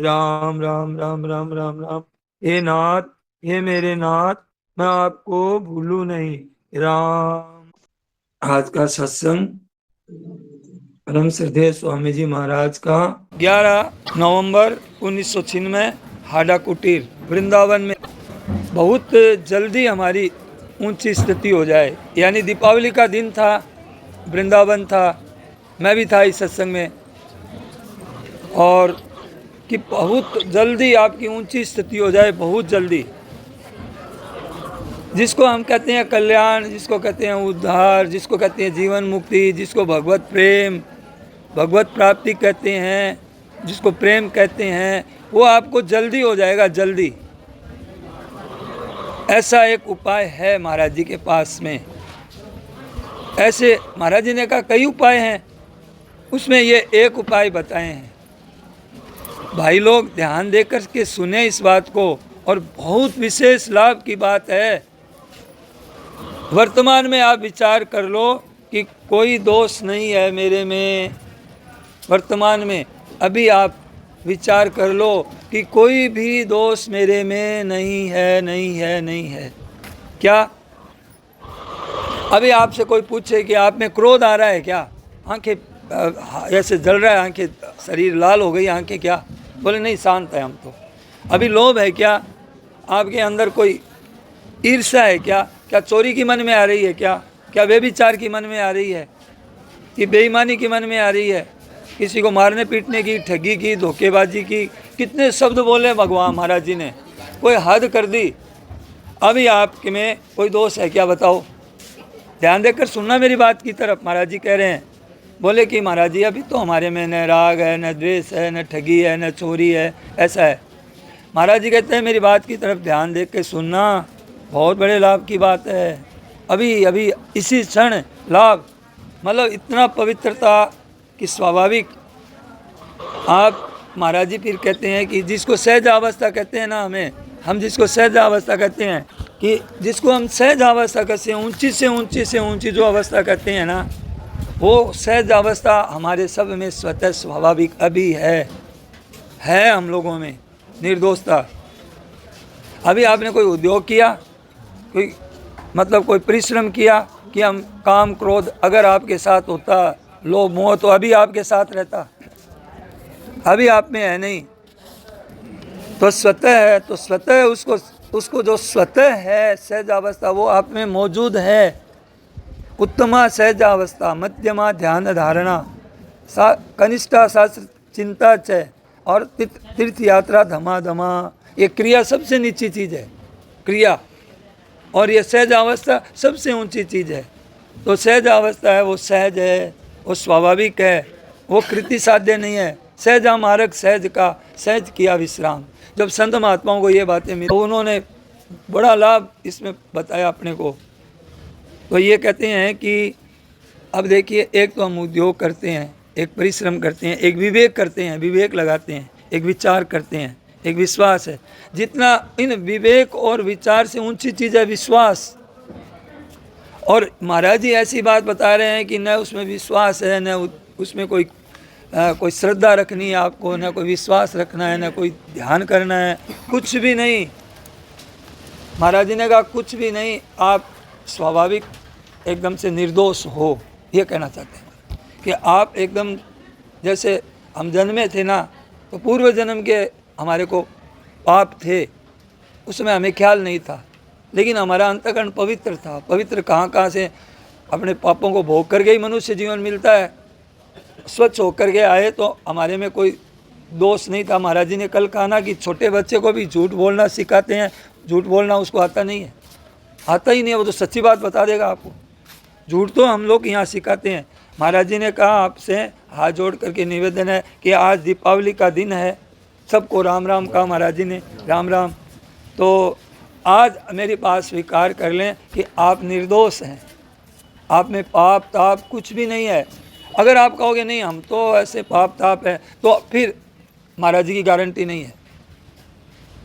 राम राम राम राम राम राम। हे नाथ, हे मेरे नाथ, मैं आपको भूलूं नहीं। राम। आज का सत्संग परम श्रद्धेय स्वामी जी महाराज का 11 नवंबर 1996 हाडा कुटीर वृंदावन में। बहुत जल्दी हमारी ऊंची स्थिति हो जाए, यानी दीपावली का दिन था, वृंदावन था, मैं भी था इस सत्संग में, और कि बहुत जल्दी आपकी ऊंची स्थिति हो जाए, बहुत जल्दी। जिसको हम कहते हैं कल्याण, जिसको कहते हैं उद्धार, जिसको कहते हैं जीवन मुक्ति, जिसको भगवत प्रेम, भगवत प्राप्ति कहते हैं, जिसको प्रेम कहते हैं, वो आपको जल्दी हो जाएगा, जल्दी। ऐसा एक उपाय है महाराज जी के पास में। ऐसे महाराज जी ने कहा कई उपाय हैं, उसमें ये एक उपाय बताए हैं। भाई लोग ध्यान देकर के सुने इस बात को, और बहुत विशेष लाभ की बात है। वर्तमान में आप विचार कर लो कि कोई दोष नहीं है मेरे में। वर्तमान में अभी आप विचार कर लो कि कोई भी दोष मेरे में नहीं है, नहीं है, नहीं है। क्या अभी आपसे कोई पूछे कि आप में क्रोध आ रहा है क्या? आंखें ऐसे जल रहा है, आंखें, शरीर लाल हो गई, आंखें क्या? बोले नहीं, शांत है हम तो। अभी लोभ है क्या? आपके अंदर कोई ईर्ष्या है क्या? क्या चोरी की मन में आ रही है क्या? क्या व्यभिचार की मन में आ रही है? कि बेईमानी की मन में आ रही है? किसी को मारने पीटने की, ठगी की, धोखेबाजी की, कितने शब्द बोले भगवान महाराज जी ने, कोई हद कर दी। अभी आपके में कोई दोष है क्या? बताओ। ध्यान देकर सुनना मेरी बात की तरफ। महाराज जी कह रहे हैं, बोले कि महाराज जी अभी तो हमारे में न राग है, न द्वेष है, न ठगी है, न चोरी है, ऐसा है। महाराज जी कहते हैं मेरी बात की तरफ ध्यान देख के सुनना, बहुत बड़े लाभ की बात है। अभी अभी इसी क्षण लाभ, मतलब इतना पवित्रता कि स्वाभाविक। आप महाराज जी फिर कहते हैं कि जिसको सहज अवस्था कहते हैं ना, हम जिसको सहज अवस्था कहते हैं, कि जिसको हम सहज अवस्था कहते हैं, ऊंची से ऊंची से ऊंची जो अवस्था कहते हैं ना, वो सहज अवस्था हमारे सब में स्वतः स्वाभाविक अभी है हम लोगों में निर्दोषता। अभी आपने कोई उद्योग किया, कोई मतलब कोई परिश्रम किया कि हम काम क्रोध अगर आपके साथ होता, लोभ मोह, तो अभी आपके साथ रहता। अभी आप में है नहीं, तो स्वतः है, तो स्वतः उसको जो स्वतः है सहज अवस्था, वो आप में मौजूद है। उत्तमा सहज अवस्था, मध्यमा ध्यान धारणा, कनिष्ठा शास्त्र चिंता च, और तीर्थ यात्रा धमा, ये क्रिया सबसे नीची चीज़ है, क्रिया। और ये सहज अवस्था सबसे ऊंची चीज़ है। तो सहज अवस्था है, वो सहज है, वो स्वाभाविक है, वो कृति साध्य नहीं है। सहज मार्ग सहज का, सहज किया विश्राम। जब संत महात्माओं को ये बातें मिली, तो उन्होंने बड़ा लाभ इसमें बताया अपने को। तो ये कहते हैं कि अब देखिए, एक तो हम उद्योग करते हैं, एक परिश्रम करते हैं, एक विवेक करते हैं, विवेक लगाते हैं, एक विचार करते हैं, एक विश्वास है। जितना इन विवेक और विचार से ऊंची चीज़ है विश्वास। और महाराज जी ऐसी बात बता रहे हैं कि न उसमें विश्वास है, न उसमें कोई श्रद्धा रखनी है आपको, न कोई विश्वास रखना है, न कोई ध्यान करना है, कुछ भी नहीं। महाराज जी ने कहा कुछ भी नहीं, आप स्वाभाविक एकदम से निर्दोष हो, ये कहना चाहते हैं कि आप एकदम, जैसे हम जन्मे थे ना, तो पूर्व जन्म के हमारे को पाप थे, उसमें हमें ख्याल नहीं था, लेकिन हमारा अंतःकरण पवित्र था। पवित्र कहाँ से अपने पापों को भोग करके ही मनुष्य जीवन मिलता है। स्वच्छ होकर के आए तो हमारे में कोई दोष नहीं था। महाराज जी ने कल कहा ना कि छोटे बच्चे को भी झूठ बोलना सिखाते हैं, झूठ बोलना उसको आता नहीं है, आता ही नहीं है, वो तो सच्ची बात बता देगा आपको। झूठ तो हम लोग यहाँ सिखाते हैं। महाराज जी ने कहा आपसे हाथ जोड़ करके निवेदन है कि आज दीपावली का दिन है, सबको राम राम कहा महाराज जी ने, राम राम। तो आज मेरी बात स्वीकार कर लें कि आप निर्दोष हैं, आप में पाप ताप कुछ भी नहीं है। अगर आप कहोगे नहीं हम तो ऐसे पाप ताप है, तो फिर महाराज जी की गारंटी नहीं है।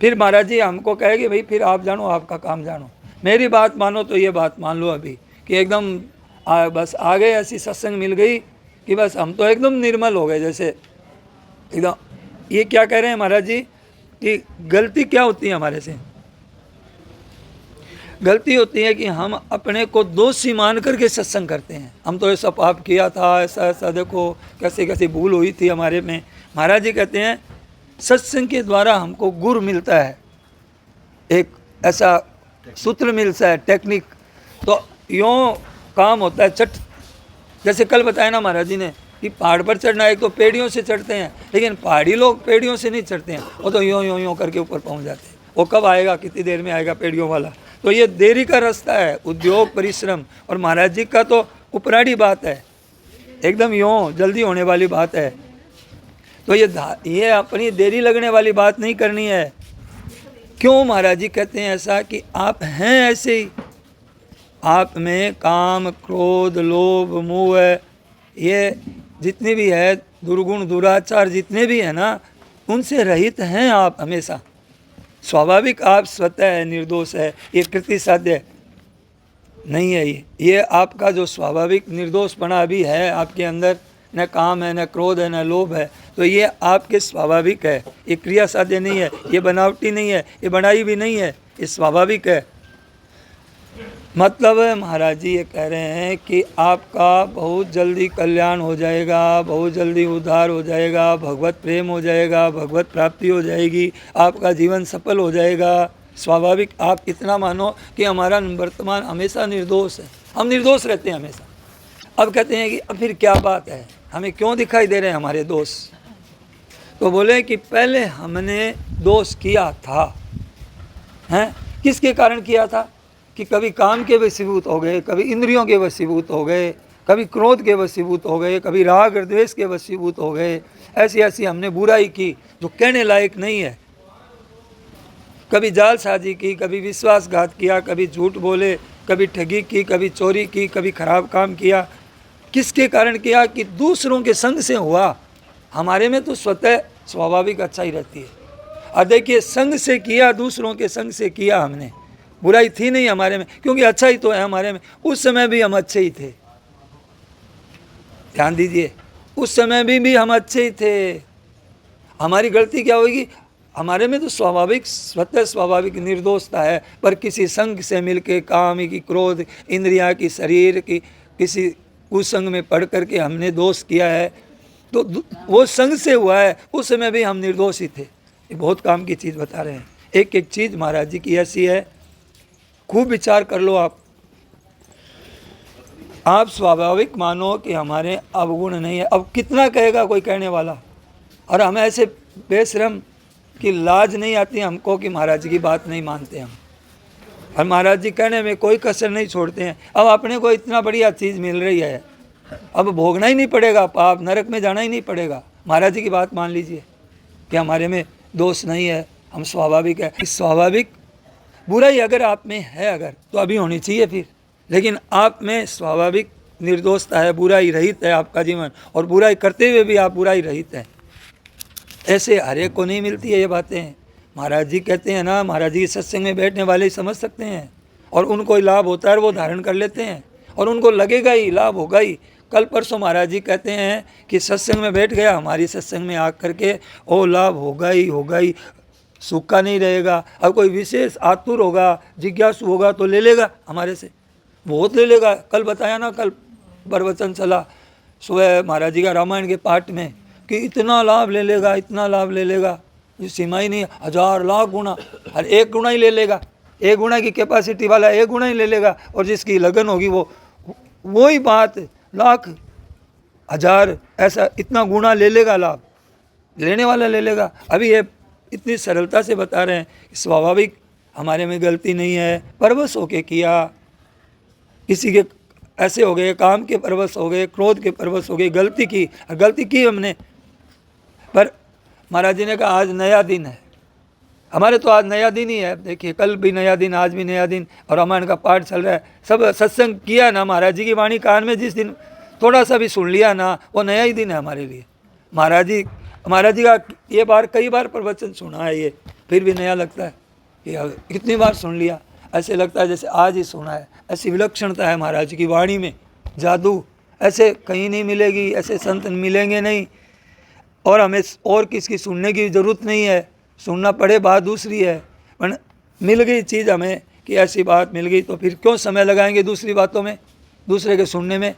फिर महाराज जी हमको कहेंगे भाई फिर आप जानो, आपका काम जानो। मेरी बात मानो तो ये बात मान लो अभी कि एकदम बस आ गए, ऐसी सत्संग मिल गई कि बस हम तो एकदम निर्मल हो गए, जैसे एकदम ये क्या कह रहे हैं महाराज जी कि गलती क्या होती है हमारे से? गलती होती है कि हम अपने को दोषी मान करके सत्संग करते हैं। हम तो ऐसा पाप किया था, ऐसा ऐसा, देखो कैसे कैसे भूल हुई थी हमारे में। महाराज जी कहते हैं सत्संग के द्वारा हमको गुर मिलता है, एक ऐसा सूत्र मिलता है, टेक्निक। तो यूँ काम होता है चट। जैसे कल बताया ना महाराज जी ने कि पहाड़ पर चढ़ना है तो पेड़ियों से चढ़ते हैं, लेकिन पहाड़ी लोग पेड़ियों से नहीं चढ़ते हैं, वो तो यूँ यूँ यूँ करके ऊपर पहुँच जाते हैं। वो कब आएगा, कितनी देर में आएगा पेड़ियों वाला? तो ये देरी का रास्ता है, उद्योग परिश्रम। और महाराज जी का तो उपराड़ी बात है, एकदम यूँ जल्दी होने वाली बात है। तो ये अपनी देरी लगने वाली बात नहीं करनी है। क्यों महाराज जी कहते हैं ऐसा? कि आप हैं ऐसे ही, आप में काम, क्रोध, लोभ, मोह, ये जितने भी है दुर्गुण, दुराचार जितने भी है ना, उनसे रहित हैं आप हमेशा। स्वाभाविक आप स्वतः निर्दोष है, ये कृति साध्य नहीं है। ये आपका जो स्वाभाविक निर्दोषपना अभी है आपके अंदर, न काम है, न क्रोध है, न लोभ है, तो ये आपके स्वाभाविक है। ये क्रिया साध्य नहीं है, ये बनावटी नहीं है, ये बनाई भी नहीं है, ये स्वाभाविक है। मतलब महाराज जी ये कह रहे हैं कि आपका बहुत जल्दी कल्याण हो जाएगा, बहुत जल्दी उद्धार हो जाएगा, भगवत प्रेम हो जाएगा, भगवत प्राप्ति हो जाएगी, आपका जीवन सफल हो जाएगा। स्वाभाविक आप इतना मानो कि हमारा वर्तमान हमेशा निर्दोष है, हम निर्दोष रहते हैं हमेशा। अब कहते हैं कि अब फिर क्या बात है, हमें क्यों दिखाई दे रहे हैं हमारे दोष? तो बोले कि पहले हमने दोष किया था, हैं? किसके कारण किया था? कि कभी काम के वशीभूत हो गए, कभी इंद्रियों के वशीभूत हो गए, कभी क्रोध के वशीभूत हो गए, कभी राग और द्वेष के वशीभूत हो गए। ऐसी ऐसी हमने बुराई की जो कहने लायक नहीं है। कभी जालसाजी की, कभी विश्वासघात किया, कभी झूठ बोले, कभी ठगी की, कभी चोरी की, कभी खराब काम किया। किसके कारण किया? कि दूसरों के संग से हुआ। हमारे में तो स्वतः स्वाभाविक अच्छाई रहती है। और देखिए संग से किया, दूसरों के संग से किया हमने, बुराई थी नहीं हमारे में, क्योंकि अच्छा ही तो है हमारे में। उस समय भी हम अच्छे ही थे, ध्यान दीजिए, उस समय भी हम अच्छे ही थे। हमारी गलती क्या होगी? हमारे में तो स्वाभाविक, स्वतः स्वाभाविक निर्दोषता है, पर किसी संग से मिलके, काम की, क्रोध, इंद्रिया की, शरीर की, किसी कुसंग में पढ़ करके हमने दोष किया है, तो वो संग से हुआ है। उस समय भी हम निर्दोष ही थे। ये बहुत काम की चीज़ बता रहे हैं। एक एक चीज़ महाराज जी की ऐसी है, खूब विचार कर लो आप स्वाभाविक मानो कि हमारे अवगुण नहीं है। अब कितना कहेगा कोई कहने वाला, और हम ऐसे बेशरम कि लाज नहीं आती हमको कि महाराज जी की बात नहीं मानते हम, और महाराज जी कहने में कोई कसर नहीं छोड़ते हैं। अब अपने को इतना बढ़िया चीज़ मिल रही है, अब भोगना ही नहीं पड़ेगा पाप, नरक में जाना ही नहीं पड़ेगा। महाराज जी की बात मान लीजिए कि हमारे में दोष नहीं है, हम स्वाभाविक है। इस स्वाभाविक बुराई अगर आप में है अगर, तो अभी होनी चाहिए फिर, लेकिन आप में स्वाभाविक निर्दोषता है, बुराई रहित है आपका जीवन, और बुराई करते हुए भी आप बुराई रहित हैं। ऐसे हर एक को नहीं मिलती है ये बातें। महाराज जी कहते हैं ना, महाराज जी सत्संग में बैठने वाले ही समझ सकते हैं, और उनको लाभ होता है वो धारण कर लेते हैं, और उनको लगेगा ही लाभ होगा ही। कल परसों महाराज जी कहते हैं कि सत्संग में बैठ गया, हमारी सत्संग में आ करके ओ लाभ होगा ही, सूखा नहीं रहेगा। अब कोई विशेष आतुर होगा, जिज्ञासु होगा तो ले लेगा हमारे से, बहुत ले लेगा। कल बताया ना, कल प्रवचन चला सुबह महाराज जी का रामायण के पाठ में कि इतना लाभ ले लेगा, इतना लाभ ले लेगा, ये सीमा ही नहीं, 1000 लाख गुना, हर एक गुना ही ले लेगा। 1 गुना की कैपेसिटी वाला 1 गुना ही ले लेगा, और जिसकी लगन होगी वो ही बात लाख, 1000, ऐसा इतना गुना ले लेगा लाभ, लेने वाला ले लेगा। अभी ये इतनी सरलता से बता रहे हैं कि स्वाभाविक हमारे में गलती नहीं है, परवश होके किया, किसी के ऐसे हो गए, काम के परवश हो गए, क्रोध के परवश हो गए, गलती की हमने। पर महाराज जी ने कहा आज नया दिन है, हमारे तो आज नया दिन ही है। देखिए कल भी नया दिन, आज भी नया दिन, और रामायण का पाठ चल रहा है, सब सत्संग किया ना, महाराज जी की वाणी कान में जिस दिन थोड़ा सा भी सुन लिया ना, वो नया ही दिन है हमारे लिए। महाराज जी का ये कई बार प्रवचन सुना है, ये फिर भी नया लगता है कि कितनी बार सुन लिया, ऐसे लगता है जैसे आज ही सुना है। ऐसी विलक्षणता है महाराज की वाणी में, जादू ऐसे कहीं नहीं मिलेगी, ऐसे संत मिलेंगे नहीं। और हमें और किसकी सुनने की ज़रूरत नहीं है, सुनना पड़े बात दूसरी है, पर मिल गई चीज़ हमें कि ऐसी बात मिल गई, तो फिर क्यों समय लगाएंगे दूसरी बातों में, दूसरे के सुनने में।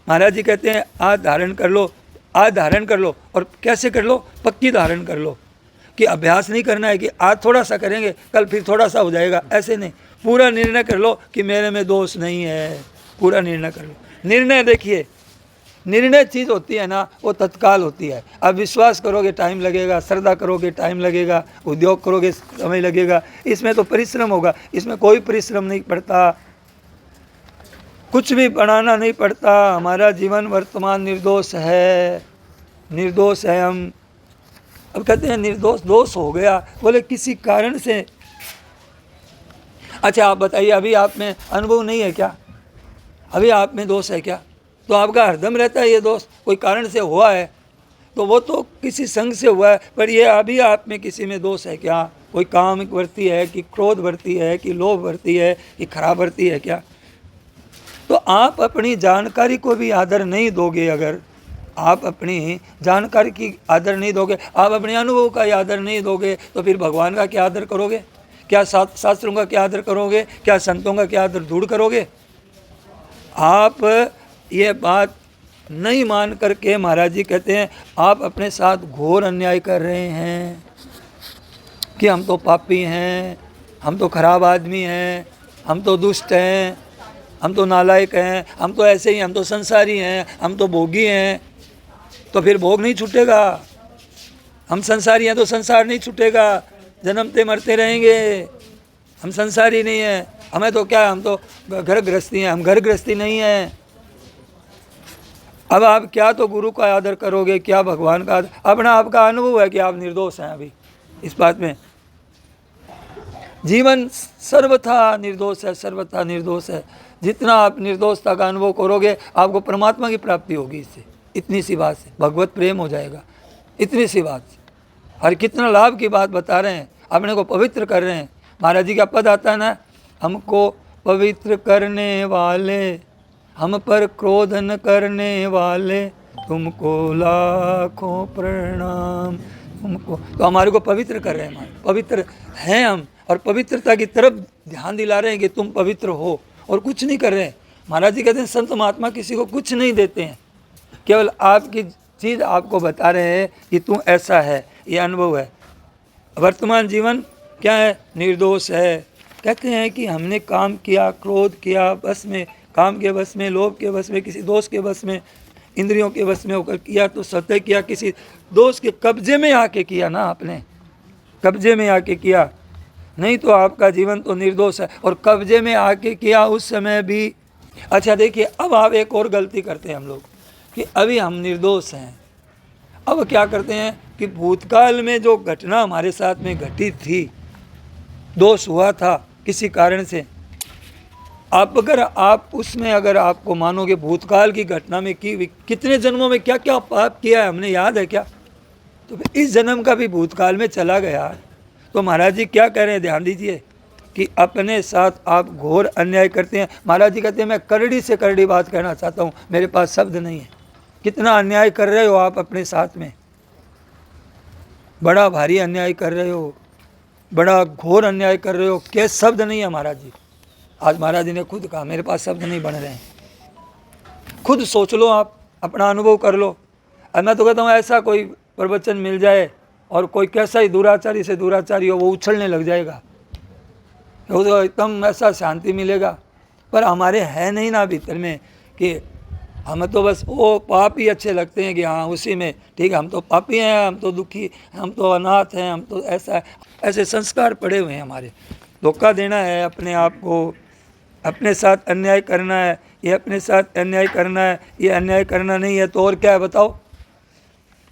महाराज जी कहते हैं आज धारण कर लो, आज धारण कर लो, और कैसे कर लो, पक्की धारण कर लो, कि अभ्यास नहीं करना है कि आज थोड़ा सा करेंगे कल फिर थोड़ा सा हो जाएगा, ऐसे नहीं। पूरा निर्णय कर लो कि मेरे में दोष नहीं है, पूरा निर्णय कर लो। निर्णय देखिए, निर्णय चीज़ होती है ना, वो तत्काल होती है। अब विश्वास करोगे टाइम लगेगा, श्रद्धा करोगे टाइम लगेगा, उद्योग करोगे समय लगेगा, इसमें तो परिश्रम होगा। इसमें कोई परिश्रम नहीं पड़ता, कुछ भी बनाना नहीं पड़ता। हमारा जीवन वर्तमान निर्दोष है, निर्दोष है हम। अब कहते हैं निर्दोष दोष हो गया, बोले किसी कारण से। अच्छा आप बताइए, अभी आप में अनुभव नहीं है क्या, अभी आप में दोष है क्या? तो आपका हरदम रहता है ये दोष, कोई कारण से हुआ है तो वो तो किसी संग से हुआ है, पर ये अभी आप में किसी में दोष है क्या? कोई काम वर्ती है कि क्रोध वर्ती है कि लोभ वर्ती है कि खराब वर्ती है क्या? तो आप अपनी जानकारी को भी आदर नहीं दोगे, अगर आप अपनी जानकारी की आदर नहीं दोगे, आप अपने अनुभव का आदर नहीं दोगे, तो फिर भगवान का क्या आदर करोगे? क्या शास्त्रों का क्या आदर करोगे? क्या संतों का क्या आदर धूड़ करोगे? आप ये बात नहीं मान करके महाराज जी कहते हैं आप अपने साथ घोर अन्याय कर रहे हैं कि हम तो पापी हैं, हम तो खराब आदमी हैं, हम तो दुष्ट हैं, हम तो नालायक हैं, हम तो ऐसे ही, हम तो संसारी हैं, हम तो भोगी हैं। तो फिर भोग नहीं छूटेगा। हम संसारी हैं तो संसार नहीं छूटेगा, जन्मते मरते रहेंगे। हम संसारी नहीं हैं, हमें तो क्या, हम तो घर गृहस्थी हैं, हम घर गृहस्थी नहीं हैं। अब आप क्या तो गुरु का आदर करोगे, क्या भगवान का आदर? अपना आपका अनुभव है कि आप निर्दोष हैं अभी इस बात में। जीवन सर्वथा निर्दोष है, सर्वथा निर्दोष है। जितना आप निर्दोषता का अनुभव करोगे आपको परमात्मा की प्राप्ति होगी इससे, इतनी सी बात से भगवत प्रेम हो जाएगा, इतनी सी बात से। और कितना लाभ की बात बता रहे हैं, अपने को पवित्र कर रहे हैं। महाराज जी का पद आता है ना, हमको पवित्र करने वाले, हम पर क्रोध न करने वाले, तुमको लाखों प्रणाम तुमको। तो हमारे को पवित्र कर रहे हैं, हमारे पवित्र हैं हम, और पवित्रता की तरफ ध्यान दिला रहे हैं कि तुम पवित्र हो, और कुछ नहीं कर रहे हैं। महाराज जी कहते हैं संत महात्मा किसी को कुछ नहीं देते हैं, केवल आपकी चीज़ आपको बता रहे हैं कि तू ऐसा है, ये अनुभव है। वर्तमान जीवन क्या है? निर्दोष है। कहते हैं कि हमने काम किया, क्रोध किया, बस में, काम के बस में, लोभ के बस में, किसी दोस्त के बस में, इंद्रियों के बस में होकर किया तो सत्य किया, किसी दोस्त के कब्जे में आके किया ना, आपने कब्जे में आके किया, नहीं तो आपका जीवन तो निर्दोष है। और कब्जे में आके किया उस समय भी। अच्छा देखिए, अब आप एक और गलती करते हैं हम लोग कि अभी हम निर्दोष हैं। अब क्या करते हैं कि भूतकाल में जो घटना हमारे साथ में घटी थी, दोष हुआ था किसी कारण से, आप उसमें अगर आपको मानोगे भूतकाल की घटना में कि कितने जन्मों में क्या क्या पाप किया है हमने, याद है क्या? तो इस जन्म का भी भूतकाल में चला गया। तो महाराज जी क्या कह रहे हैं, ध्यान दीजिए कि अपने साथ आप घोर अन्याय करते हैं। महाराज जी कहते हैं मैं करड़ी से करड़ी बात कहना चाहता हूँ, मेरे पास शब्द नहीं है। कितना अन्याय कर रहे हो आप अपने साथ में, बड़ा भारी अन्याय कर रहे हो, बड़ा घोर अन्याय कर रहे हो, क्या शब्द नहीं है महाराज जी। आज महाराज जी ने खुद कहा मेरे पास शब्द नहीं बन रहे हैं। खुद सोच लो, आप अपना अनुभव कर लो। और मैं तो कहता हूँ ऐसा कोई प्रवचन मिल जाए और कोई कैसा ही दुराचारी से दुराचारी हो, वो उछलने लग जाएगा, वो तो एकदम ऐसा शांति मिलेगा। पर हमारे है नहीं ना भीतर में कि हमें तो बस वो पाप ही अच्छे लगते हैं कि हाँ उसी में ठीक है, हम तो पापी हैं, हम तो दुखी, हम तो अनाथ हैं, हम तो ऐसा है। ऐसे संस्कार पड़े हुए हैं हमारे। धोखा देना है अपने आप को, अपने साथ अन्याय करना है, ये अपने साथ अन्याय करना है, ये अन्याय करना नहीं है तो और क्या है बताओ।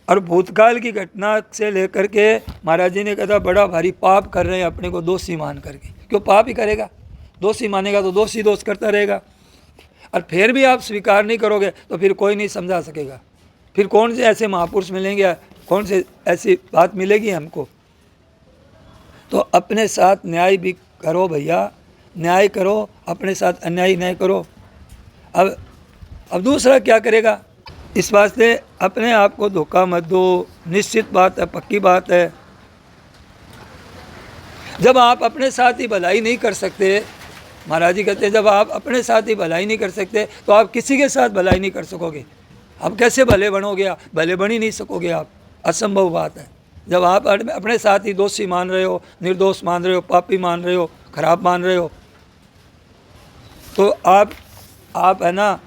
और भूतकाल की घटना से लेकर के महाराज जी ने कहा बड़ा भारी पाप कर रहे हैं अपने को दोषी मान करके। क्यों पाप ही करेगा, दोषी मानेगा तो दोषी दोष करता रहेगा। और फिर भी आप स्वीकार नहीं करोगे तो फिर कोई नहीं समझा सकेगा। फिर कौन से ऐसे महापुरुष मिलेंगे, कौन से ऐसी बात मिलेगी हमको। तो अपने साथ न्याय भी करो भैया, न्याय करो, अपने साथ अन्याय नहीं करो। अब दूसरा क्या करेगा, इस वास्ते अपने आप को धोखा मत दो। निश्चित बात है, पक्की बात है, जब आप अपने साथ ही भलाई नहीं कर सकते, महाराज जी कहते हैं जब आप अपने साथ ही भलाई नहीं कर सकते तो आप किसी के साथ भलाई नहीं कर सकोगे। आप कैसे भले बनोगे? आप भले बन ही नहीं सकोगे, आप असंभव बात है। जब आप अपने साथ ही दोषी मान रहे हो, निर्दोष मान रहे हो, पापी मान रहे हो, खराब मान रहे हो, तो आप है ना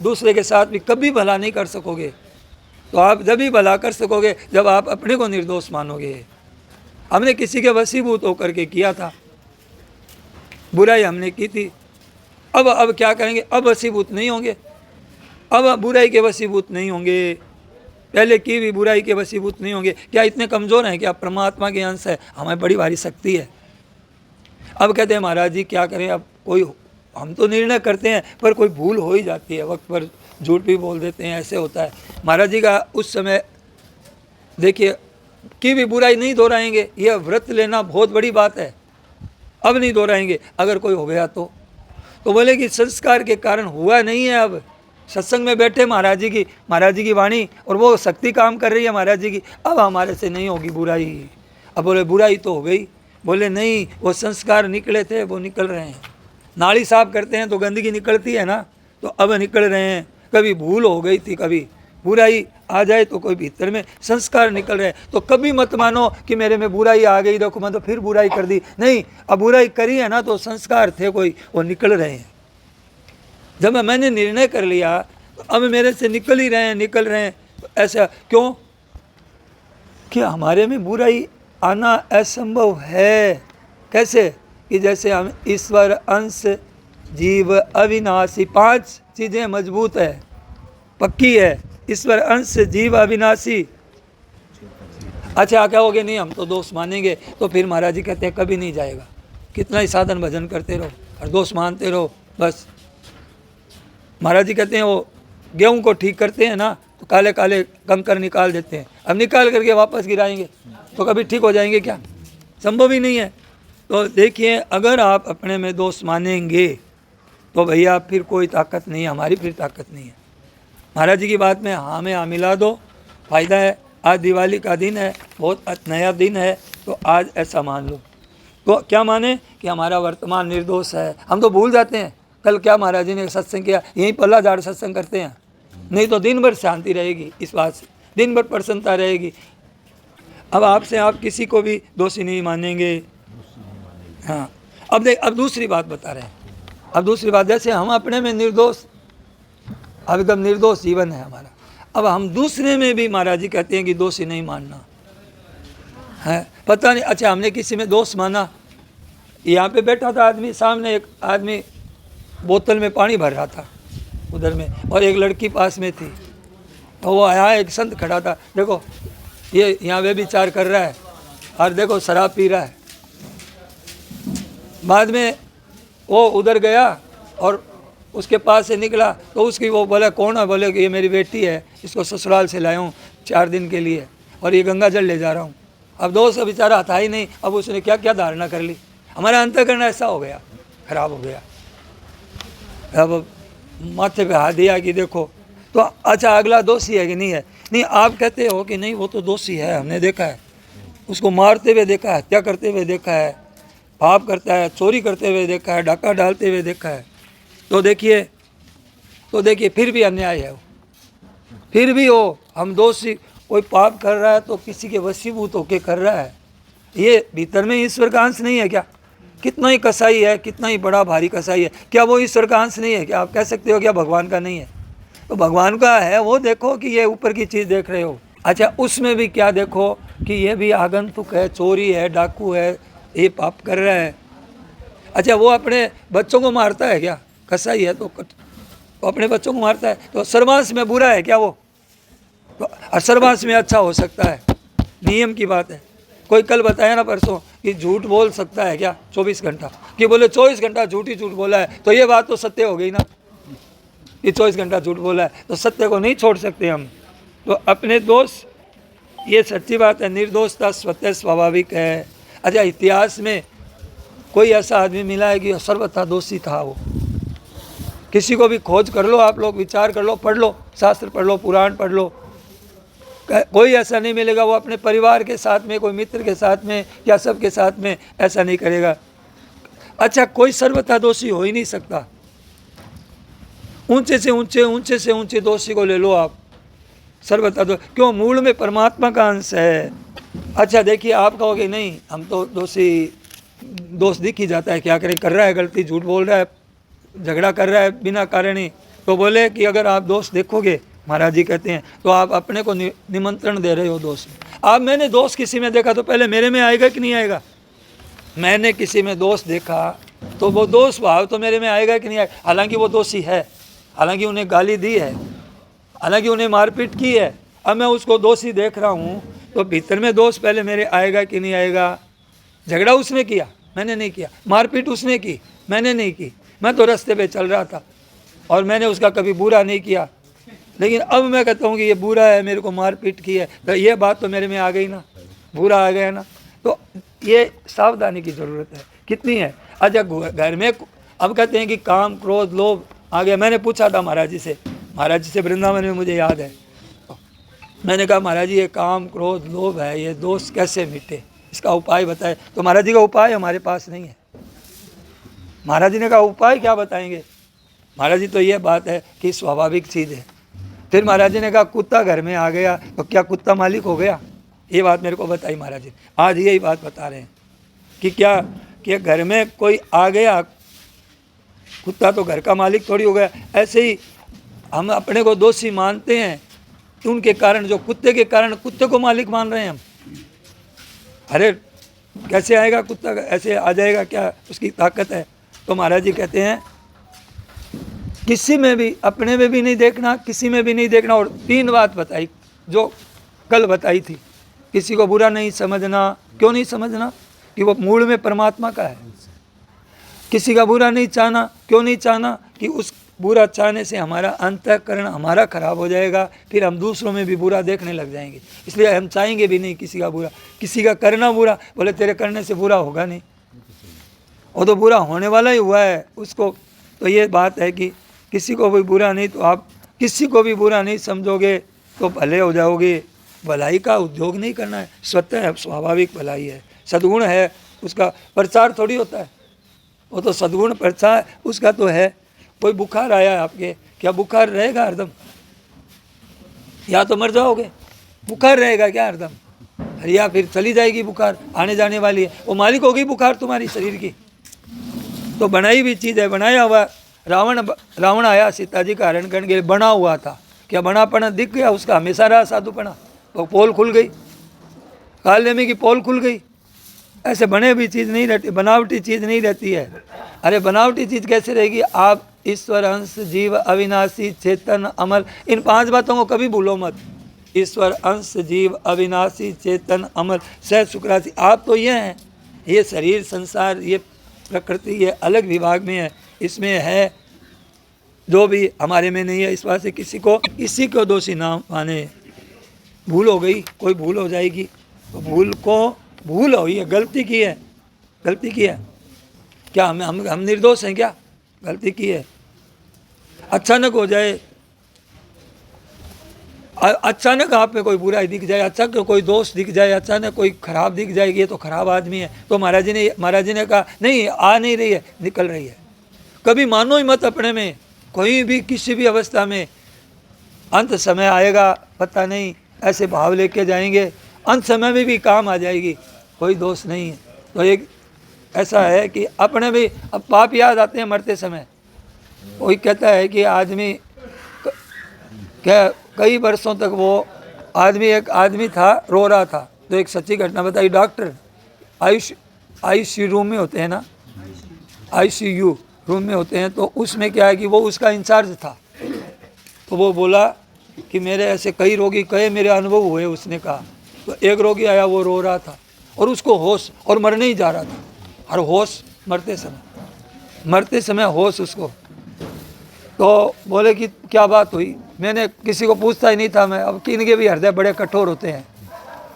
दूसरे के साथ भी कभी भला नहीं कर सकोगे। तो आप जब भी भला कर सकोगे जब आप अपने को निर्दोष मानोगे। हमने किसी के वशीभूत होकर के किया था, बुराई हमने की थी, अब क्या करेंगे? अब वशीभूत नहीं होंगे, अब बुराई के वशीभूत नहीं होंगे, पहले की भी बुराई के वशीभूत नहीं होंगे। क्या इतने कमज़ोर हैं? क्या परमात्मा के अंश है, हमें बड़ी भारी शक्ति है। अब कहते हैं महाराज जी क्या करें, अब कोई हम तो निर्णय करते हैं पर कोई भूल हो ही जाती है, वक्त पर झूठ भी बोल देते हैं, ऐसे होता है। महाराज जी का उस समय देखिए कि भी बुराई नहीं दोहराएंगे, यह व्रत लेना बहुत बड़ी बात है, अब नहीं दोहराएंगे। अगर कोई हो गया तो बोले कि संस्कार के कारण हुआ नहीं है। अब सत्संग में बैठे महाराज जी की वाणी और वो शक्ति काम कर रही है महाराज जी की, अब हमारे से नहीं होगी बुराई। अब बोले बुराई तो हो गई, बोले नहीं वो संस्कार निकले थे वो निकल रहे हैं। नाली साफ करते हैं तो गंदगी निकलती है ना, तो अब निकल रहे हैं। कभी भूल हो गई थी, कभी बुराई आ जाए तो कोई भीतर में संस्कार निकल रहे हैं। तो कभी मत मानो कि मेरे में बुराई आ गई, देखो मैं तो फिर बुराई कर दी। नहीं, अब बुराई करी है ना तो संस्कार थे कोई, वो निकल रहे हैं। जब मैंने निर्णय कर लिया तो अब मेरे से निकल ही रहे हैं। तो ऐसा क्यों? कि हमारे में बुराई आना असंभव है। कैसे? कि जैसे हम ईश्वर, अंश, जीव, अविनाशी, 5 चीज़ें मजबूत है, पक्की है। ईश्वर, अंश, जीव, अविनाशी। अच्छा क्या हो गया? नहीं हम तो दोष मानेंगे, तो फिर महाराज जी कहते हैं कभी नहीं जाएगा। कितना ही साधन भजन करते रहो और दोष मानते रहो, बस। महाराज जी कहते हैं वो गेहूं को ठीक करते हैं ना तो काले काले कंकर निकाल देते हैं, अब निकाल करके वापस गिराएंगे तो कभी ठीक हो जाएंगे क्या? संभव ही नहीं है। तो देखिए अगर आप अपने में दोष मानेंगे तो भैया फिर कोई ताकत नहीं है, हमारी फिर ताकत नहीं है। महाराज जी की बात में हाँ में हाँ मिला दो, फ़ायदा है। आज दिवाली का दिन है, बहुत नया दिन है, तो आज ऐसा मान लो। तो क्या माने कि हमारा वर्तमान निर्दोष है। हम तो भूल जाते हैं कल क्या महाराज जी ने सत्संग किया, यहीं पल्ला झाड़ सत्संग करते हैं, नहीं तो दिन भर शांति रहेगी, इस बात से दिन भर प्रसन्नता रहेगी। अब आपसे आप किसी को भी दोषी नहीं मानेंगे। हाँ, अब दूसरी बात बता रहे हैं। अब दूसरी बात, जैसे हम अपने में निर्दोष, अब एकदम निर्दोष जीवन है हमारा, अब हम दूसरे में भी महाराज जी कहते हैं कि दोषी नहीं मानना है। पता नहीं, अच्छा हमने किसी में दोष माना, यहाँ पे बैठा था आदमी, सामने एक आदमी बोतल में पानी भर रहा था उधर में, और एक लड़की पास में थी, तो वो आया, एक संत खड़ा था, देखो ये यहाँ वे विचार कर रहा है और देखो शराब पी रहा है। बाद में वो उधर गया और उसके पास से निकला तो उसकी वो बोला कौन है? बोले कि ये मेरी बेटी है, इसको ससुराल से लाया हूँ 4 दिन के लिए और ये गंगा जल ले जा रहा हूँ। अब दोस्त बेचारा था ही नहीं, अब उसने क्या क्या धारणा कर ली। हमारा अंतःकरण ऐसा हो गया, खराब हो गया। अब माथे पे हाथ दिया कि देखो, तो अच्छा अगला दोषी है कि नहीं है? नहीं, आप कहते हो कि नहीं वो तो दोषी है, हमने देखा है उसको मारते हुए देखा है, हत्या करते हुए देखा है, पाप करता है, चोरी करते हुए देखा है, डाका डालते हुए देखा है। तो देखिए फिर भी अन्याय है वो, फिर भी वो हम दोषी, कोई पाप कर रहा है तो किसी के वशीभूत होके कर रहा है। ये भीतर में ईश्वर का अंश नहीं है क्या? कितना ही कसाई है, कितना ही बड़ा भारी कसाई है, क्या वो ईश्वर का अंश नहीं है? क्या आप कह सकते हो क्या भगवान का नहीं है? तो भगवान का है। वो देखो कि ये ऊपर की चीज़ देख रहे हो, अच्छा उसमें भी क्या देखो कि ये भी आगंतुक है, चोरी है, डाकू है, ये पाप कर रहा है। अच्छा वो अपने बच्चों को मारता है क्या? कसाई है तो अपने बच्चों को मारता है, तो सर्वांश में बुरा है क्या वो? तो सर्वांश में अच्छा हो सकता है, नियम की बात है। कोई कल बताया ना परसों कि झूठ बोल सकता है क्या 24 घंटा, कि बोले 24 घंटा झूठ ही झूठ बोला है, तो ये बात तो सत्य हो गई ना कि 24 घंटा झूठ बोला है, तो सत्य को नहीं छोड़ सकते हम। तो अपने दोष, ये सच्ची बात है, निर्दोषता स्वतः स्वाभाविक है। अच्छा इतिहास में कोई ऐसा आदमी मिला है कि सर्वथा दोषी था वो? किसी को भी खोज कर लो, आप लोग विचार कर लो, पढ़ लो, शास्त्र पढ़ लो, पुराण पढ़ लो, कोई ऐसा नहीं मिलेगा वो अपने परिवार के साथ में, कोई मित्र के साथ में या सबके साथ में ऐसा नहीं करेगा। अच्छा, कोई सर्वथा दोषी हो ही नहीं सकता। ऊंचे से ऊंचे, ऊंचे से ऊंचे दोषी को ले लो आप, सर्वथा दो, क्यों? मूल में परमात्मा का अंश है। अच्छा देखिए, आप कहोगे नहीं हम तो दोषी, दोष दिख ही जाता है, क्या करें, कर रहा है गलती, झूठ बोल रहा है, झगड़ा कर रहा है बिना कारण ही। तो बोले कि अगर आप दोष देखोगे, महाराज जी कहते हैं, तो आप अपने को निमंत्रण दे रहे हो दोष। आप, मैंने दोष किसी में देखा तो पहले मेरे में आएगा कि नहीं आएगा? मैंने किसी में दोष देखा तो वो दोष भाव तो मेरे में आएगा कि नहीं आएगा? हालांकि वो दोषी है, हालांकि उन्हें गाली दी है, हालांकि उन्हें मारपीट की है, अब मैं उसको दोषी देख रहा हूँ, तो भीतर में दोष पहले मेरे आएगा कि नहीं आएगा? झगड़ा उसने किया, मैंने नहीं किया, मारपीट उसने की, मैंने नहीं की, मैं तो रास्ते पे चल रहा था और मैंने उसका कभी बुरा नहीं किया। लेकिन अब मैं कहता हूँ कि ये बुरा है, मेरे को मारपीट की है, तो ये बात तो मेरे में आ गई ना, बुरा आ गया ना। तो ये सावधानी की ज़रूरत है। कितनी है? अच्छा, घर में अब कहते हैं कि काम, क्रोध, लोभ आ गया। मैंने पूछा था महाराज जी से वृंदावन में, मुझे याद है, मैंने कहा महाराज जी ये काम, क्रोध, लोभ है, ये दोष कैसे मिटे, इसका उपाय बताए। तो महाराज जी का उपाय हमारे पास नहीं है। महाराज जी ने कहा उपाय क्या बताएंगे? महाराज जी तो ये बात है कि स्वाभाविक चीज़ है। फिर महाराज जी ने कहा कुत्ता घर में आ गया तो क्या कुत्ता मालिक हो गया? ये बात मेरे को बताई महाराज जी। आज यही बात बता रहे हैं कि क्या कि घर में कोई आ गया, कुत्ता तो घर का मालिक थोड़ी हो गया। ऐसे ही हम अपने को दोषी मानते हैं, उनके कारण, जो कुत्ते के कारण कुत्ते को मालिक मान रहे हैं हम। अरे कैसे आएगा कुत्ता? ऐसे आ जाएगा क्या? उसकी ताकत है। तो महाराज जी कहते हैं किसी में भी, अपने में भी नहीं देखना, किसी में भी नहीं देखना। और 3 बात बताई जो कल बताई थी। किसी को बुरा नहीं समझना। क्यों नहीं समझना? कि वो मूल में परमात्मा का है। किसी का बुरा नहीं चाहना। क्यों नहीं चाहना? कि उस बुरा चाहने से हमारा अंतःकरण हमारा खराब हो जाएगा, फिर हम दूसरों में भी बुरा देखने लग जाएंगे। इसलिए हम चाहेंगे भी नहीं किसी का बुरा। किसी का करना बुरा, बोले तेरे करने से बुरा होगा नहीं, वो तो बुरा होने वाला ही हुआ है उसको। तो ये बात है कि किसी को भी बुरा नहीं, तो आप किसी को भी बुरा नहीं समझोगे तो भले हो जाओगे। भलाई का उद्योग नहीं करना है, स्वतः स्वाभाविक भलाई है। सद्गुण है, उसका प्रचार थोड़ी होता है, वो तो सद्गुण प्रचार उसका तो है। कोई बुखार आया है आपके, क्या बुखार रहेगा हरदम? या तो मर जाओगे, बुखार रहेगा क्या हरदम? या फिर चली जाएगी बुखार, आने जाने वाली है, वो मालिक होगी बुखार तुम्हारी शरीर की। तो बनाई हुई चीज़ है, बनाया हुआ। रावण आया सीता जी का हरण करने के लिए, बना हुआ था। क्या बनापना दिख गया उसका? हमेशा रहा साधुपना। वो पोल खुल गई, काले में की पोल खुल गई। ऐसे बने हुई चीज़ नहीं रहती, बनावटी चीज़ नहीं रहती है। अरे बनावटी चीज़ कैसे रहेगी? आप ईश्वर, अंश, जीव, अविनाशी, चेतन, अमर, इन 5 बातों को कभी भूलो मत। ईश्वर, अंश, जीव, अविनाशी, चेतन, अमर, सह सुखराशि। आप तो ये हैं, ये शरीर, संसार, ये प्रकृति, ये अलग विभाग में है, इसमें है जो भी हमारे में नहीं है। इस बात से किसी को दोषी ना माने। भूल हो गई, कोई भूल हो जाएगी तो भूल हुई है, गलती की है, गलती की है। क्या हम निर्दोष हैं क्या? गलती की है। अचानक हो जाए, अचानक आप में कोई बुराई दिख जाए, अचानक कोई दोष दिख जाए, अचानक कोई खराब दिख जाएगी, ये तो खराब आदमी है, तो महाराज जी ने कहा नहीं, आ नहीं रही है, निकल रही है। कभी मानो ही मत अपने में, कोई भी किसी भी अवस्था में। अंत समय आएगा, पता नहीं, ऐसे भाव लेके जाएंगे, अंत समय में भी काम आ जाएगी, कोई दोष नहीं है। तो एक ऐसा है कि अपने भी अब पाप याद आते हैं मरते समय। कोई कहता है कि आदमी क्या कई वर्षों तक वो एक आदमी था, रो रहा था। तो एक सच्ची घटना बताई। डॉक्टर आईसीयू रूम में होते हैं ना, आईसीयू रूम में होते हैं, तो उसमें क्या है कि वो उसका इंचार्ज था। तो वो बोला कि मेरे ऐसे कई रोगी कई मेरे अनुभव हुए, उसने कहा। तो एक रोगी आया, वो रो रहा था और उसको होश, और मरने ही जा रहा था, और होश मरते समय होश उसको। तो बोले कि क्या बात हुई? मैंने किसी को पूछता ही नहीं था मैं। अब इनके भी हृदय बड़े कठोर होते हैं,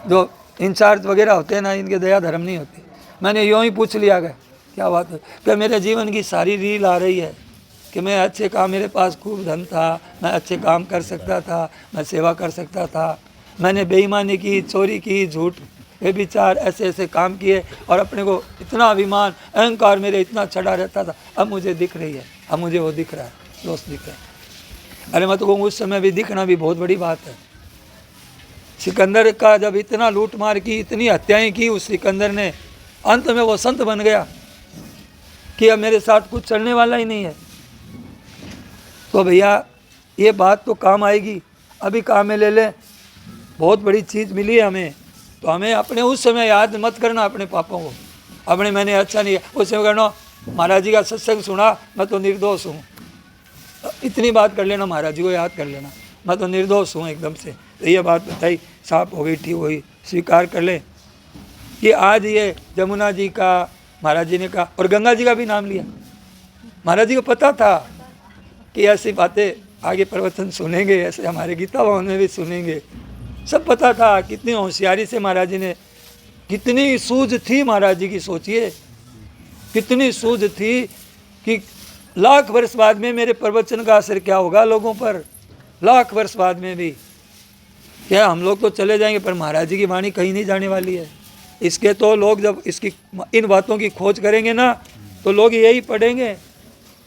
जो इंचार्ज वगैरह होते हैं ना, इनके दया धर्म नहीं होती। मैंने यूँ ही पूछ लिया गया क्या बात है? क्या मेरे जीवन की सारी रील आ रही है, कि मैं अच्छे काम, मेरे पास खूब धन था, मैं अच्छे काम कर सकता था, मैं सेवा कर सकता था, मैंने बेईमानी की, चोरी की, झूठ, बेविचार, ऐसे ऐसे काम किए और अपने को इतना अभिमान, अहंकार मेरे इतना चढ़ा रहता था। अब मुझे दिख रही है, अब मुझे वो दिख रहा है, दोस्त दिख रहा है। अरे मैं तो कहूँ उस समय भी दिखना भी बहुत बड़ी बात है। सिकंदर का जब इतना लूट मार की, इतनी हत्याएं की उस सिकंदर ने, अंत में वो संत बन गया कि अब मेरे साथ कुछ चलने वाला ही नहीं है। तो भैया ये बात तो काम आएगी, अभी काम में ले लें, बहुत बड़ी चीज़ मिली है हमें। तो हमें अपने उस समय याद मत करना अपने पापों को, अपने मैंने अच्छा नहीं है उस समय करना, महाराज जी का सत्संग सुना, मैं तो निर्दोष हूँ, इतनी बात कर लेना, महाराज जी को याद कर लेना, मैं तो निर्दोष हूँ एकदम से। तो ये बात बताई, साफ हो गई, ठीक हो गई, स्वीकार कर ले कि आज ये जमुना जी का महाराज जी ने कहा, और गंगा जी का भी नाम लिया। महाराज जी को पता था कि ऐसी बातें आगे प्रवचन सुनेंगे, ऐसे हमारे गीता भवन में भी सुनेंगे, सब पता था। कितनी होशियारी से महाराज जी ने, कितनी सूझ थी महाराज जी की, सोचिए कितनी सूझ थी कि लाख वर्ष बाद में मेरे प्रवचन का असर क्या होगा लोगों पर, लाख वर्ष बाद में भी क्या हम लोग तो चले जाएंगे, पर महाराज जी की वाणी कहीं नहीं जाने वाली है। इसके तो लोग जब इसकी इन बातों की खोज करेंगे ना, तो लोग यही पढ़ेंगे,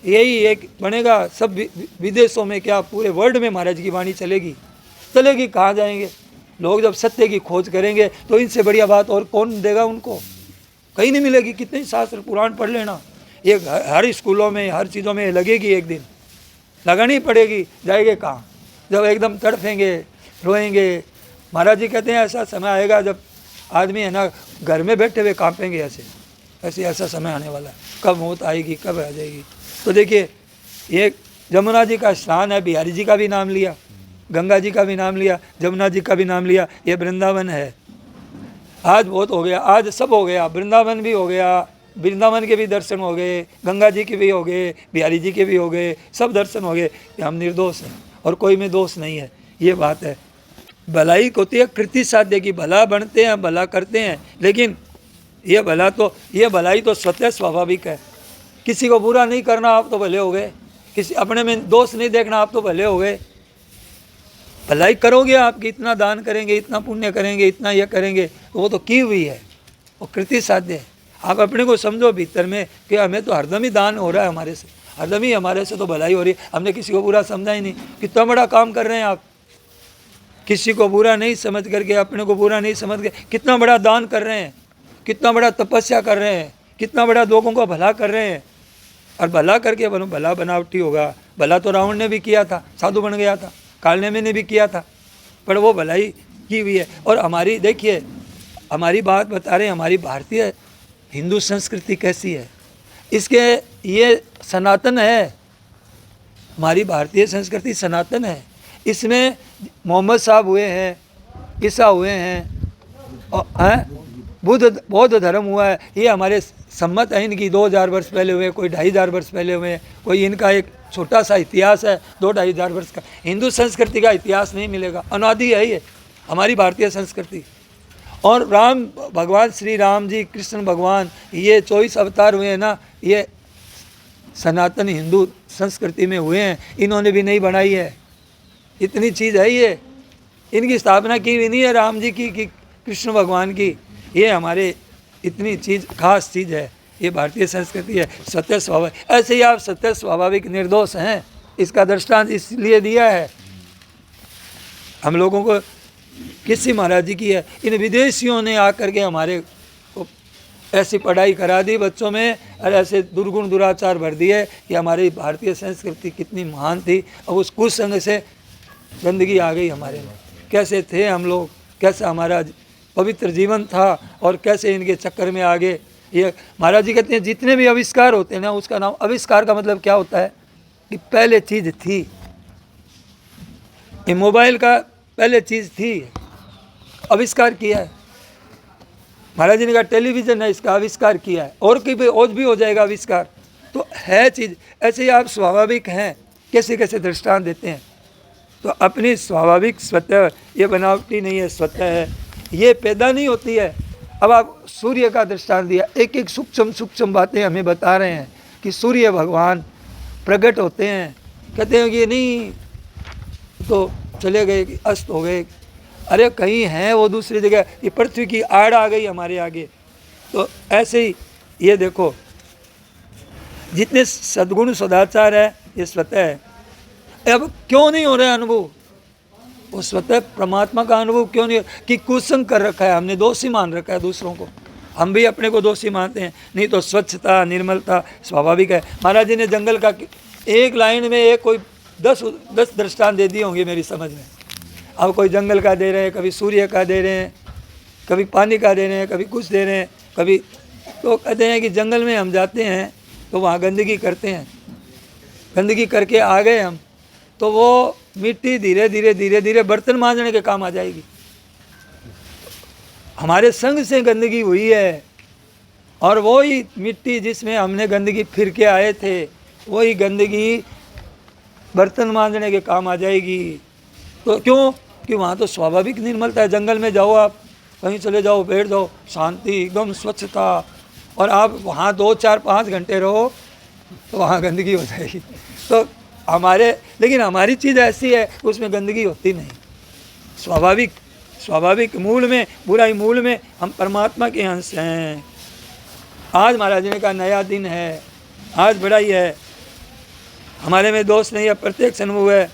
यही एक बनेगा। सब विदेशों में क्या पूरे वर्ल्ड में महाराज की वाणी चलेगी, चलेगी, कहाँ जाएंगे लोग जब सत्य की खोज करेंगे। तो इनसे बढ़िया बात और कौन देगा उनको, कहीं नहीं मिलेगी। कितने शास्त्र पुराण पढ़ लेना, ये हर स्कूलों में हर चीज़ों में लगेगी, एक दिन लगानी पड़ेगी। जाएंगे कहाँ जब एकदम तड़फेंगे, रोएंगे। महाराज जी कहते हैं ऐसा समय आएगा जब आदमी है ना घर में बैठे हुए कांपेंगे, ऐसे ऐसा समय आने वाला है। कब मौत आएगी, कब आ जाएगी। तो देखिए ये जमुना जी का स्नान है, बिहारी जी का भी नाम लिया, गंगा जी का भी नाम लिया, जमुना जी का भी नाम लिया। ये वृंदावन है। आज बहुत हो गया, आज सब हो गया, वृंदावन भी हो गया, वृंदावन के भी दर्शन हो गए, गंगा जी के भी हो गए, बिहारी जी के भी हो गए, सब दर्शन हो गए कि हम निर्दोष हैं और कोई में दोष नहीं है। ये बात है। भलाई होती है कृति साध्य की, भला बनते हैं, भला करते हैं, लेकिन ये भलाई तो स्वतः स्वाभाविक है। किसी को बुरा नहीं करना, आप तो भले हो गए। किसी अपने में दोष नहीं देखना, आप तो भले हो गए। भलाई करोगे, आपकी इतना दान करेंगे, इतना पुण्य करेंगे, इतना यह करेंगे, तो वो तो की हुई है, वो कृति साध्य है। आप अपने को समझो भीतर में कि हमें तो हरदम ही दान हो रहा है, हमारे से हरदम ही हमारे से तो भलाई हो रही है, हमने किसी को बुरा समझा ही नहीं। कितना बड़ा काम कर रहे हैं आप, किसी को बुरा नहीं समझ करके, अपने को बुरा नहीं समझ के कितना बड़ा दान कर रहे हैं, कितना बड़ा तपस्या कर रहे हैं, कितना बड़ा लोगों को भला कर रहे हैं। और भला करके बनो, भला बनावटी होगा। भला तो रावण ने भी किया था, साधु बन गया था, कालनेमी ने भी किया था, पर वो भलाई की हुई है। और हमारी देखिए, हमारी बात बता रहे हैं, हमारी भारतीय हिंदू संस्कृति कैसी है, इसके ये सनातन है। हमारी भारतीय संस्कृति सनातन है। इसमें मोहम्मद साहब हुए हैं, ईसा हुए हैं, और बौद्ध धर्म हुआ है, ये हमारे सम्मत है इनकी। 2000 वर्ष पहले हुए, कोई 2500 वर्ष पहले हुए, कोई इनका एक छोटा सा इतिहास है 2-2500 वर्ष का। हिंदू संस्कृति का इतिहास नहीं मिलेगा, अनादि है ये हमारी भारतीय संस्कृति। और राम भगवान, श्री राम जी, कृष्ण भगवान, ये 24 अवतार हुए हैं ना, ये सनातन हिंदू संस्कृति में हुए हैं, इन्होंने भी नहीं बनाई है। इतनी चीज़ है ये, इनकी स्थापना की भी नहीं है राम जी की कि कृष्ण भगवान की। ये हमारे इतनी चीज़ खास चीज़ है, ये भारतीय संस्कृति है, सत्य स्वाभाविक। ऐसे ही आप सत्य स्वाभाविक निर्दोष हैं, इसका दृष्टांत इसलिए दिया है हम लोगों को। किसी महाराज जी की है, इन विदेशियों ने आकर के हमारे को ऐसी पढ़ाई करा दी बच्चों में, और ऐसे दुर्गुण दुराचार भर दिए कि हमारी भारतीय संस्कृति कितनी महान थी, और उस कुसंग से गंदगी आ गई हमारे में। कैसे थे हम लोग, कैसा हमारा पवित्र जीवन था, और कैसे इनके चक्कर में आ गए। ये महाराज जी कहते हैं जितने भी आविष्कार होते हैं ना, उसका नाम, आविष्कार का मतलब क्या होता है कि पहले चीज़ थी। ये मोबाइल का पहले चीज़ थी, आविष्कार किया है महाराज जी ने। कहा टेलीविज़न है, इसका आविष्कार किया है, और भी हो जाएगा आविष्कार, तो है चीज़। ऐसे ही आप स्वाभाविक हैं, कैसे कैसे दृष्टांत देते हैं। तो अपनी स्वाभाविक स्वतः, ये बनावटी नहीं है, स्वतः है, ये पैदा नहीं होती है। अब आप सूर्य का दृष्टांत दिया, एक एक सूक्ष्म सूक्ष्म बातें हमें बता रहे हैं कि सूर्य भगवान प्रकट होते हैं, कहते हैं कि नहीं तो चले गए, कि अस्त हो गए। अरे कहीं हैं वो दूसरी जगह, ये पृथ्वी की आड़ आ गई हमारे आगे। तो ऐसे ही ये देखो, जितने सद्गुण सदाचार है ये स्वतः है। अब क्यों नहीं हो रहा है अनुभव? वो स्वतः परमात्मा का अनुभव क्यों नहीं? कि कुसंग कर रखा है हमने, दोषी मान रखा है दूसरों को। हम भी अपने को दोषी मानते हैं। नहीं तो स्वच्छता निर्मलता स्वाभाविक है। महाराज जी ने जंगल का एक लाइन में एक कोई 10 दृष्टांत दे दिए होंगे मेरी समझ में। अब कोई जंगल का दे रहे हैं, कभी सूर्य का दे रहे हैं, कभी पानी का दे रहे हैं, कभी कुछ दे रहे हैं, कभी तो कहते हैं कि जंगल में हम जाते हैं तो वहाँ गंदगी करते हैं, गंदगी करके आ गए हम तो वो मिट्टी धीरे धीरे धीरे धीरे बर्तन मांजने के काम आ जाएगी। हमारे संग से गंदगी हुई है और वो ही मिट्टी जिसमें हमने गंदगी फिर के आए थे, वही गंदगी बर्तन मांजने के काम आ जाएगी। तो क्यों? कि वहाँ तो स्वाभाविक निर्मलता है। जंगल में जाओ, आप कहीं चले जाओ, बैठ जाओ, शांति एकदम स्वच्छता, और आप वहाँ 2 4 5 घंटे रहो तो वहाँ गंदगी हो जाएगी। तो लेकिन हमारी चीज़ ऐसी है उसमें गंदगी होती नहीं। स्वाभाविक मूल में, बुराई मूल में हम परमात्मा के अंश हैं। आज महाराज जी ने कहा नया दिन है, आज बड़ाई है, हमारे में दोष नहीं है, प्रत्यक्ष अनुभव है।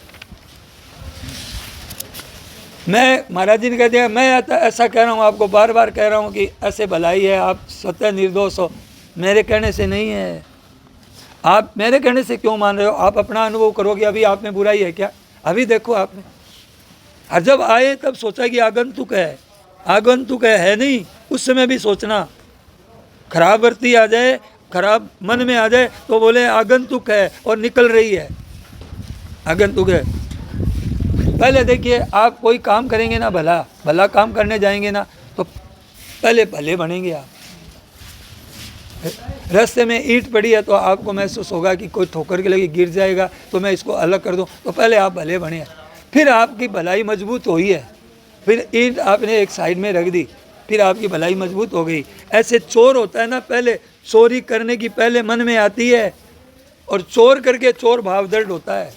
मैं महाराज जी ने कह दिया, मैं ऐसा कह रहा हूँ, आपको बार बार कह रहा हूँ कि ऐसे भलाई है, आप स्वतः निर्दोष हो। मेरे कहने से नहीं है। आप मेरे कहने से क्यों मान रहे हो? आप अपना अनुभव करोगे। अभी आप में बुराई है क्या? अभी देखो आपने, और जब आए तब सोचा कि आगंतुक है नहीं। उस समय भी सोचना, खराब वृत्ति आ जाए, खराब मन में आ जाए तो बोले आगंतुक है और निकल रही है, आगंतुक है। पहले देखिए, आप कोई काम करेंगे ना, भला काम करने जाएंगे ना, तो पहले भले बनेंगे आप। रास्ते में ईंट पड़ी है तो आपको महसूस होगा कि कोई ठोकर के लगे गिर जाएगा तो मैं इसको अलग कर दूं, तो पहले आप भले बने, फिर आपकी भलाई मजबूत हुई है। फिर ईंट आपने एक साइड में रख दी, फिर आपकी भलाई मजबूत हो गई। ऐसे चोर होता है ना, पहले चोरी करने की पहले मन में आती है, और चोर करके चोर भाव दृढ़ होता है।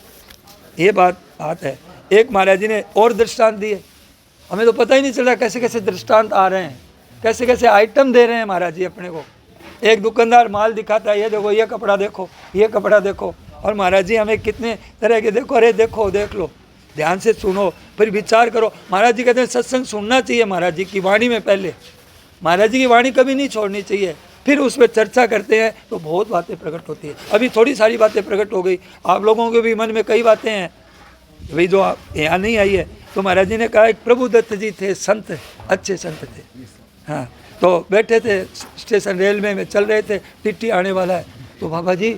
ये बात है। एक महाराज जी ने और दृष्टांत दिए, हमें तो पता ही नहीं चल रहा कैसे कैसे दृष्टांत आ रहे हैं, कैसे कैसे आइटम दे रहे हैं महाराज जी अपने को। एक दुकानदार माल दिखाता है, ये देखो, ये कपड़ा देखो, ये कपड़ा देखो, और महाराज जी हमें कितने तरह के देखो, अरे देखो, देख लो, ध्यान से सुनो, फिर विचार करो। महाराज जी कहते हैं सत्संग सुनना चाहिए महाराज जी की वाणी में। पहले महाराज जी की वाणी कभी नहीं छोड़नी चाहिए, फिर उस पर चर्चा करते हैं तो बहुत बातें प्रकट होती है। अभी थोड़ी सारी बातें प्रकट हो गई, आप लोगों के भी मन में कई बातें हैं भाई जो आप यहाँ नहीं आई है। तो महाराज जी ने कहा, एक प्रभुदत्त जी थे, संत, अच्छे संत थे। हाँ, तो बैठे थे स्टेशन, रेलवे में चल रहे थे, टिट्टी आने वाला है, तो बाबा जी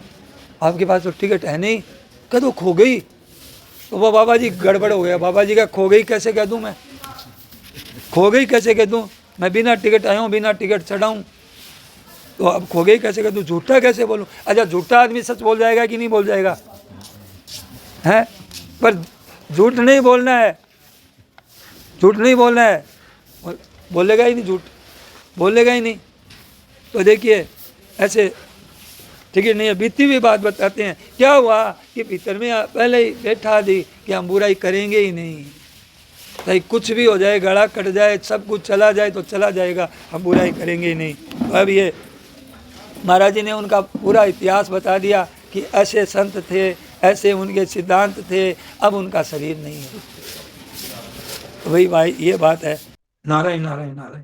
आपके पास तो टिकट है नहीं, कदों खो गई। तो वो बाबा जी गड़बड़ हो गया। बाबा जी का खो गई कैसे कह दूँ मैं, खो गई कैसे कह दूँ, मैं बिना टिकट आया हूँ, बिना टिकट चढ़ाऊँ, तो अब खो गई कैसे कह दूँ, झूठा कैसे बोलूँ। अच्छा, झूठा आदमी सच बोल जाएगा कि नहीं बोल जाएगा? हैं, पर झूठ नहीं बोलना है, झूठ नहीं बोलना है, बोलेगा ही नहीं, झूठ बोलेगा ही नहीं। तो देखिए ऐसे ठीक नहीं है। बीती हुई बात बताते हैं, क्या हुआ कि भीतर में पहले ही बैठा दी कि हम बुराई करेंगे ही नहीं, चाहे कुछ भी हो जाए, गला कट जाए, सब कुछ चला जाए तो चला जाएगा, हम बुराई करेंगे ही नहीं। तो अब ये महाराज जी ने उनका पूरा इतिहास बता दिया कि ऐसे संत थे, ऐसे उनके सिद्धांत थे, अब उनका शरीर नहीं है। तो भाई ये बात है। नारायण नारायण नारायण।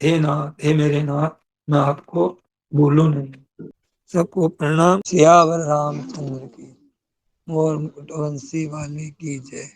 हे नाथ, हे मेरे नाथ, मैं आपको भूलूं नहीं। सबको प्रणाम। सियावर रामचंद्र की, मोर मुकुट वंशी वाले की जय।